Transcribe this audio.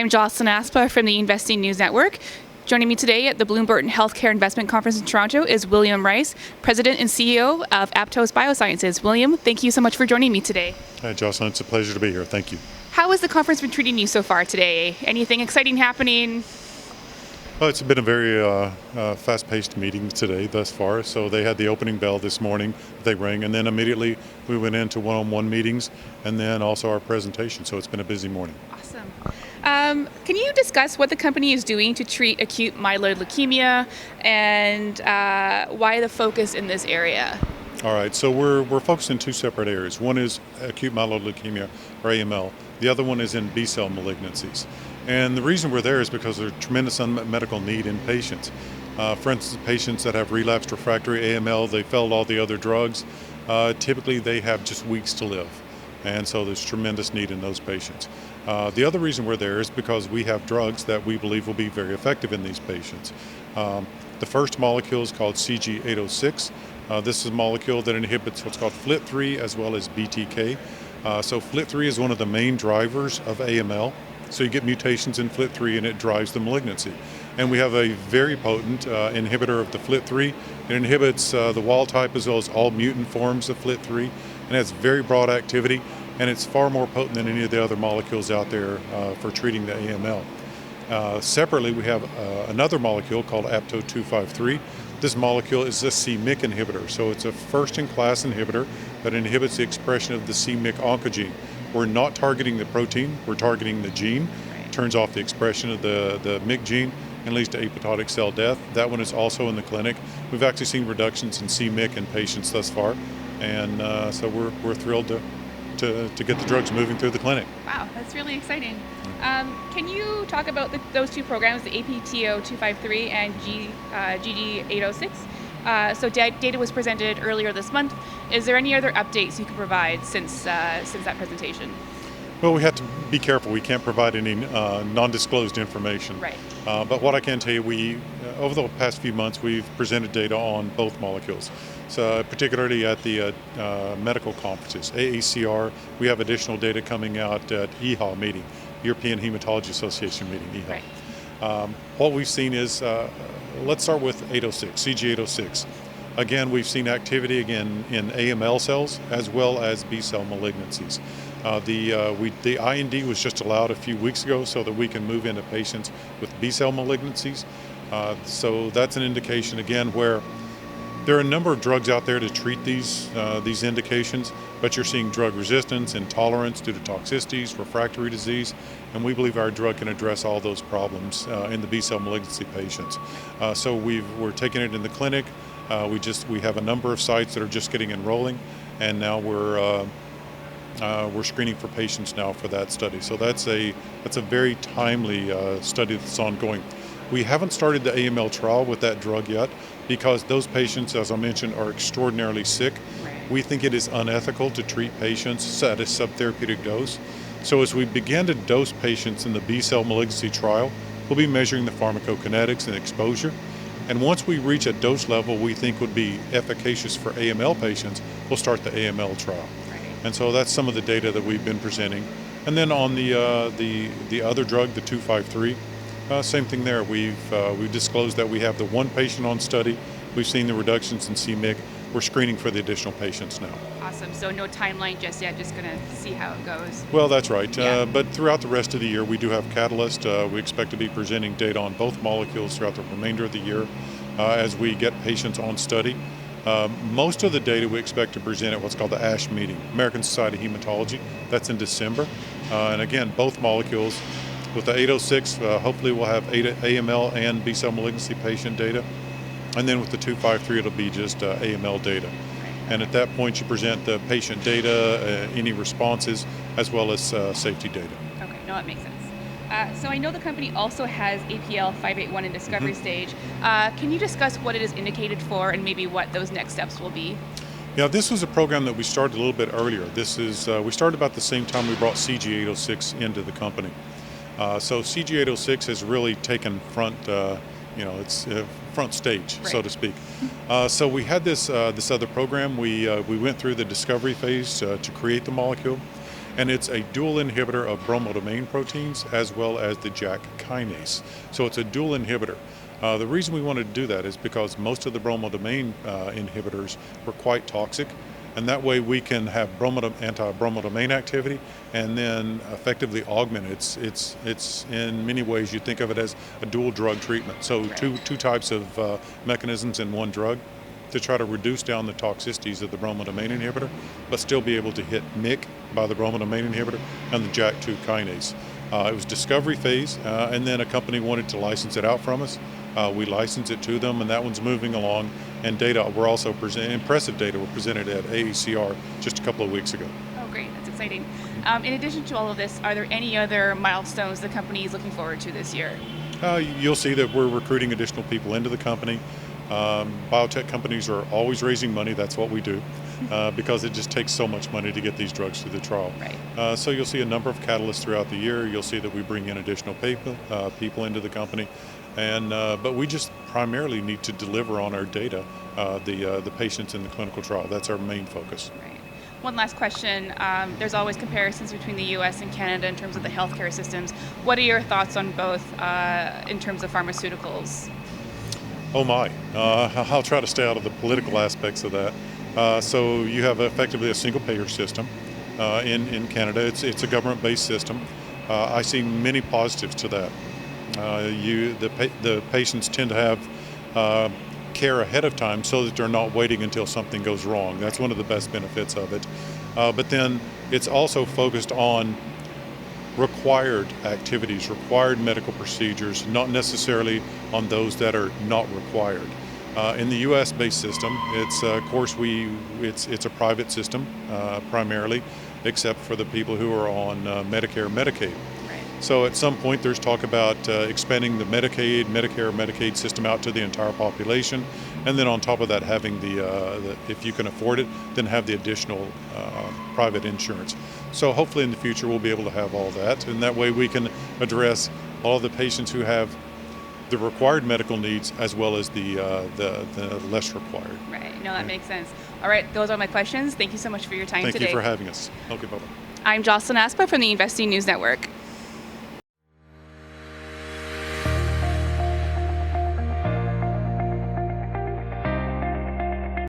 I'm Jocelyn Aspa from the Investing News Network. Joining me today at the Bloom Burton Healthcare Investment Conference in Toronto is William Rice, President and CEO of Aptose Biosciences. William, thank you so much for joining me today. Hi, Jocelyn. It's a pleasure to be here. Thank you. How has the conference been treating you so far today? Anything exciting happening? Well, it's been a very fast-paced meeting today thus far. So they had the opening bell this morning, they rang, and then immediately we went into one-on-one meetings and then also our presentation. So it's been a busy morning. Awesome. Can you discuss what the company is doing to treat acute myeloid leukemia and why the focus in this area? All right, so we're focused in two separate areas. One is acute myeloid leukemia, or AML. The other one is in B-cell malignancies. And the reason we're there is because there's tremendous unmet medical need in patients. For instance, patients that have relapsed refractory AML, they failed all the other drugs. Typically, they have just weeks to live. And so there's tremendous need in those patients. The other reason we're there is because we have drugs that we believe will be very effective in these patients. The first molecule is called CG806. This is a molecule that inhibits what's called FLT3 as well as BTK. So FLT3 is one of the main drivers of AML. So you get mutations in FLT3 and it drives the malignancy. And we have a very potent inhibitor of the FLT3. It inhibits the wild type as well as all mutant forms of FLT3 and has very broad activity, and it's far more potent than any of the other molecules out there for treating the AML. Separately, we have another molecule called Aptose 253. This molecule is a c-MYC inhibitor, so it's a first-in-class inhibitor that inhibits the expression of the c-MYC oncogene. We're not targeting the protein, we're targeting the gene. Turns off the expression of the MYC gene and leads to apoptotic cell death. That one is also in the clinic. We've actually seen reductions in c-MYC in patients thus far, and so we're thrilled to get the drugs moving through the clinic. Wow, that's really exciting. Can you talk about those two programs, the APTO 253 and GG806? So data was presented earlier this month. Is there any other updates you can provide since that presentation? Well, we have to be careful. We can't provide any non-disclosed information. Right. But what I can tell you, over the past few months, we've presented data on both molecules. So particularly at the medical conferences, AACR, we have additional data coming out at EHA meeting, European Hematology Association meeting, EHA. Right. What we've seen is, let's start with 806, CG806. Again, we've seen activity again in AML cells as well as B-cell malignancies. The IND was just allowed a few weeks ago so that we can move into patients with B-cell malignancies. So that's an indication again where there are a number of drugs out there to treat these indications, but you're seeing drug resistance, intolerance due to toxicities, refractory disease, and we believe our drug can address all those problems in the B-cell malignancy patients. So we're taking it in the clinic. We have a number of sites that are just getting enrolling, and now we're screening for patients now for that study. So that's a very timely study that's ongoing. We haven't started the AML trial with that drug yet because those patients, as I mentioned, are extraordinarily sick. We think it is unethical to treat patients at a subtherapeutic dose. So as we begin to dose patients in the B-cell malignancy trial, we'll be measuring the pharmacokinetics and exposure. And once we reach a dose level we think would be efficacious for AML patients, we'll start the AML trial. And so that's some of the data that we've been presenting. And then on the other drug, the 253, same thing there. We've disclosed that we have the one patient on study. We've seen the reductions in c-MYC. We're screening for the additional patients now. Awesome. So no timeline just yet, just going to see how it goes. Well, that's right. Yeah. But throughout the rest of the year, we do have Catalyst. We expect to be presenting data on both molecules throughout the remainder of the year as we get patients on study. Most of the data we expect to present at what's called the ASH meeting, American Society of Hematology. That's in December. And again, both molecules. With the 806, hopefully we'll have AML and B-cell malignancy patient data. And then with the 253, it'll be just AML data. And at that point, you present the patient data, any responses, as well as safety data. Okay, no, that makes sense. So I know the company also has APL 581 in discovery stage. Can you discuss what it is indicated for and maybe what those next steps will be? Yeah, this was a program that we started a little bit earlier. We started about the same time we brought CG806 into the company. So CG806 has really taken front stage, right, so to speak. So we had this other program. We went through the discovery phase to create the molecule. and it's a dual inhibitor of bromodomain proteins as well as the JAK kinase. So it's a dual inhibitor. The reason we wanted to do that is because most of the bromodomain inhibitors were quite toxic, and that way we can have anti-bromodomain activity and then effectively augment it. It's in many ways you think of it as a dual drug treatment. So two types of mechanisms in one drug to try to reduce down the toxicities of the bromodomain inhibitor, but still be able to hit MYC by the bromodomain inhibitor and the JAK2 kinase. It was discovery phase, and then a company wanted to license it out from us. We licensed it to them, and that one's moving along. And data were also impressive data were presented at AACR just a couple of weeks ago. Oh, great. That's exciting. In addition to all of this, are there any other milestones the company is looking forward to this year? You'll see that we're recruiting additional people into the company. Biotech companies are always raising money. That's what we do because it just takes so much money to get these drugs through the trial. Right. So you'll see a number of catalysts throughout the year. You'll see that we bring in additional people into the company. But we just primarily need to deliver on our data, the patients in the clinical trial. That's our main focus. Right. One last question. There's always comparisons between the U.S. and Canada in terms of the healthcare systems. What are your thoughts on both in terms of pharmaceuticals? Oh my, I'll try to stay out of the political aspects of that. So you have effectively a single payer system in Canada. It's a government-based system. I see many positives to that. The patients tend to have care ahead of time so that they're not waiting until something goes wrong. That's one of the best benefits of it. But then it's also focused on required activities, required medical procedures, not necessarily on those that are not required. In the U.S.-based system, it's of course it's a private system primarily, except for the people who are on Medicare, Medicaid. So at some point there's talk about expanding the Medicare, Medicaid system out to the entire population, and then on top of that having the if you can afford it, then have the additional private insurance. So hopefully in the future we'll be able to have all that, and that way we can address all of the patients who have the required medical needs as well as the less required. Right. No, that makes sense. All right, those are my questions. Thank you so much for your time today. Thank you for having us. Okay, bye-bye. I'm Jocelyn Aspa from the Investing News Network.